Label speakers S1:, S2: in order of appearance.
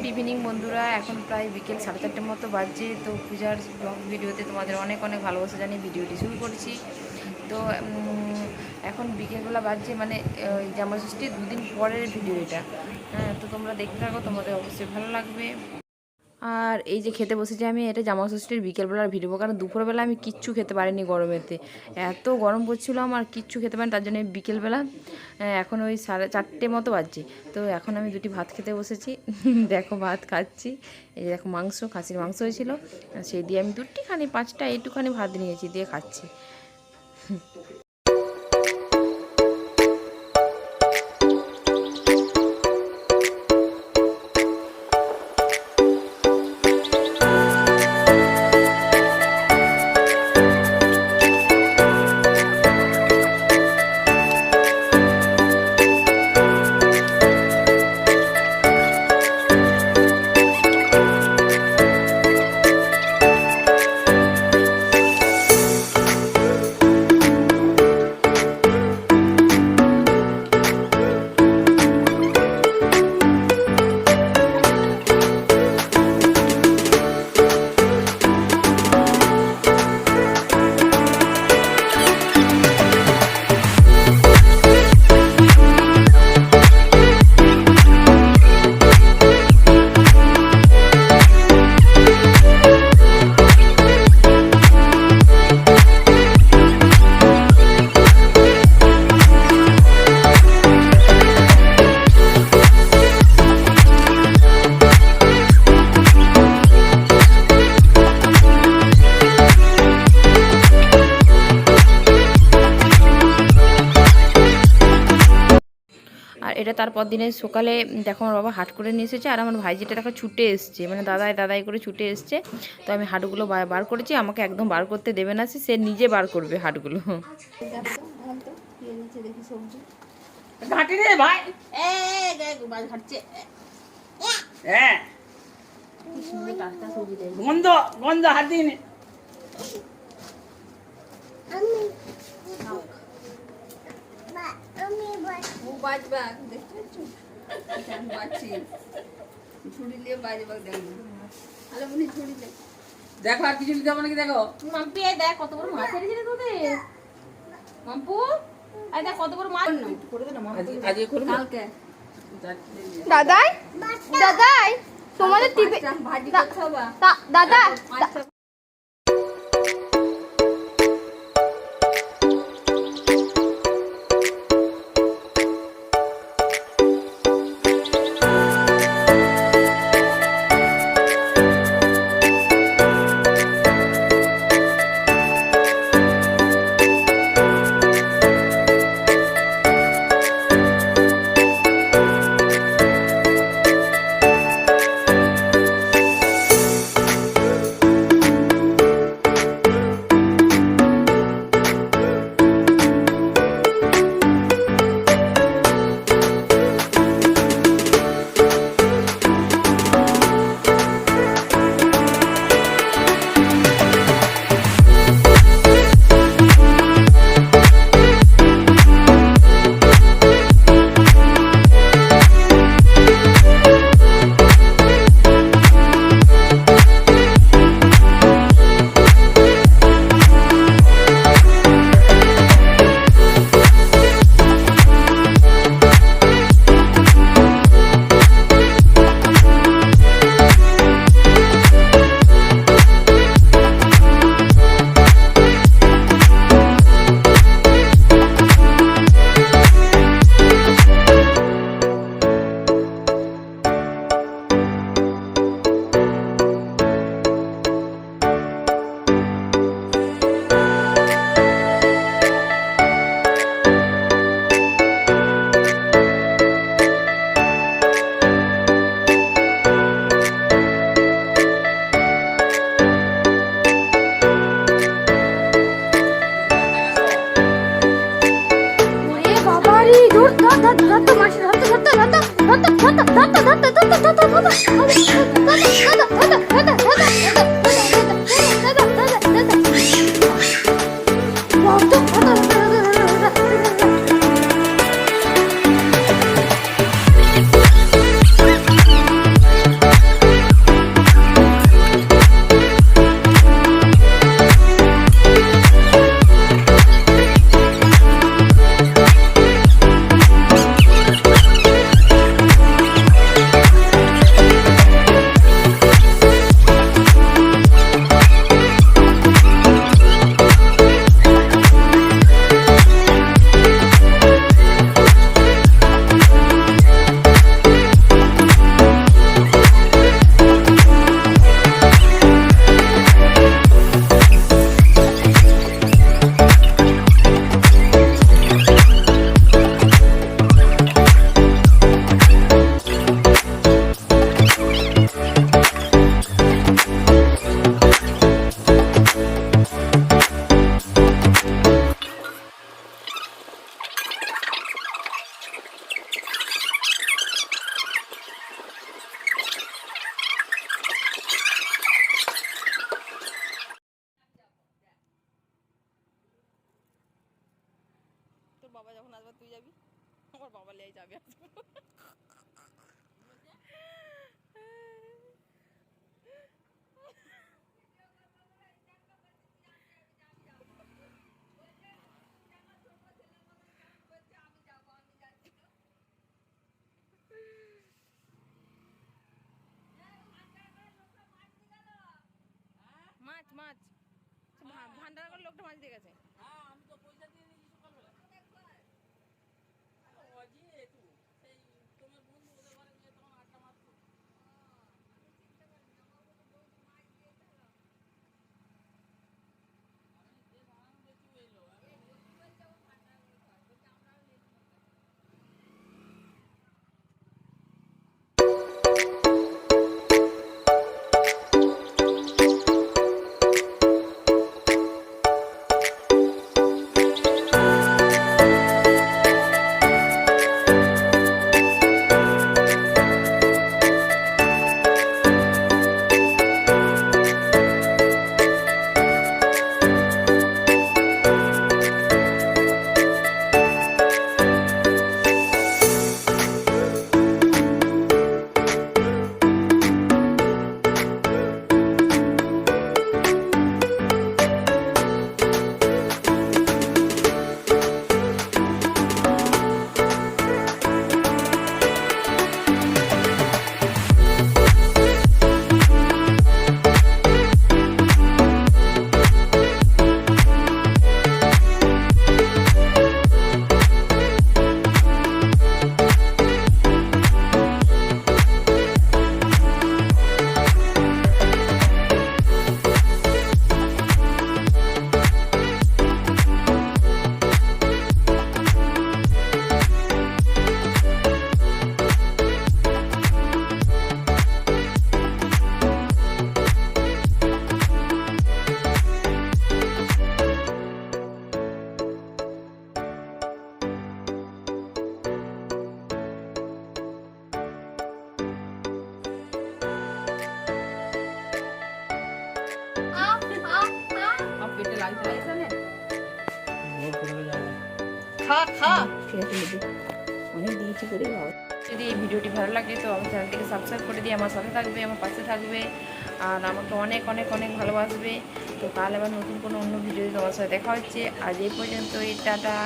S1: Good evening বন্ধুরা, এখন প্রায় বিকেল 4:30টার মতো বাজছে। তো পূজার ব্লগ ভিডিওতে তোমাদের অনেক অনেক ভালোবাসা জানিয়ে ভিডিওটি শুরু করছি। তো এখন বিকেলবেলা বাজছে, মানে জামাষষ্ঠীর 2 দিন পরের ভিডিও এটা। হ্যাঁ, তো তোমরা দেখতে থাকো, তোমাদের অবশ্যই ভালো লাগবে। আর এই যে খেতে বসেছি আমি, এটা জামাষষ্ঠীর বিকেলবেলার ভিডিও, কারণ দুপুরবেলা আমি কিচ্ছু খেতে পারিনি গরমেতে। এত গরম পড়ছিল আমার, কিচ্ছু খেতে পারিনি, তার জন্য বিকেলবেলা এখন ওই 4:30 মতো বাজছে। তো এখন আমি 2টি ভাত খেতে বসেছি। দেখো ভাত খাচ্ছি, এই যে দেখো মাংস, খাসির মাংস হয়েছিল, সেই দিয়ে আমি 2টিখানি 5টা এইটুখানি ভাত নিয়েছি, দিয়ে খাচ্ছি। আর এটা তারপর দিনে সকালে দেখো আমার বাবা হাট করে নিয়ে এসেছে, আর আমার ভাইজিটা দেখো ছুটে এসছে, মানে দাদাই করে ছুটে এসছে। তো আমি হাটগুলো বার করেছি, আমাকে একদম বার করতে দেবে না, সে নিজে বার করবে হাটগুলো।
S2: গন্ধ হাত দিয়ে দেখো, আর কিছু নিতে হবে নাকি? দেখো
S1: মাম্পি, দেখ কত বড় মাছ এনেছে তোদের। মাম্পু, আই দেখ কত বড় মাছ করে দে না
S2: আজকে করব
S1: কালকে।
S3: দাদাই তোমাদের টিভি
S1: ভাজি করতে হবে
S3: দাদা।
S1: মাছ দিয়ে গেছে।
S2: হ্যাঁ আমি তো পয়সা দিয়ে দিয়েছি সকালবেলা। অজি একটু সেই তোমার বন্ধু ওদের ঘরে গিয়ে তখন আটটা মারতো। আমি যে ধান বেশি এলো পেটে লাগতে লাগছে না।
S3: খা খা
S1: অনেক দিয়েছি করে যদি এই ভিডিওটি ভালো লাগে তো আমার চ্যানেলটিকে সাবস্ক্রাইব করে দিয়ে আমার সাথে থাকবে, আমার পাশে থাকবে আর আমাকে অনেক অনেক অনেক ভালোবাসবে। তো কাল আবার নতুন কোনো অন্য ভিডিও তোমার সাথে দেখা হচ্ছে। আজ এই পর্যন্ত, টাটা।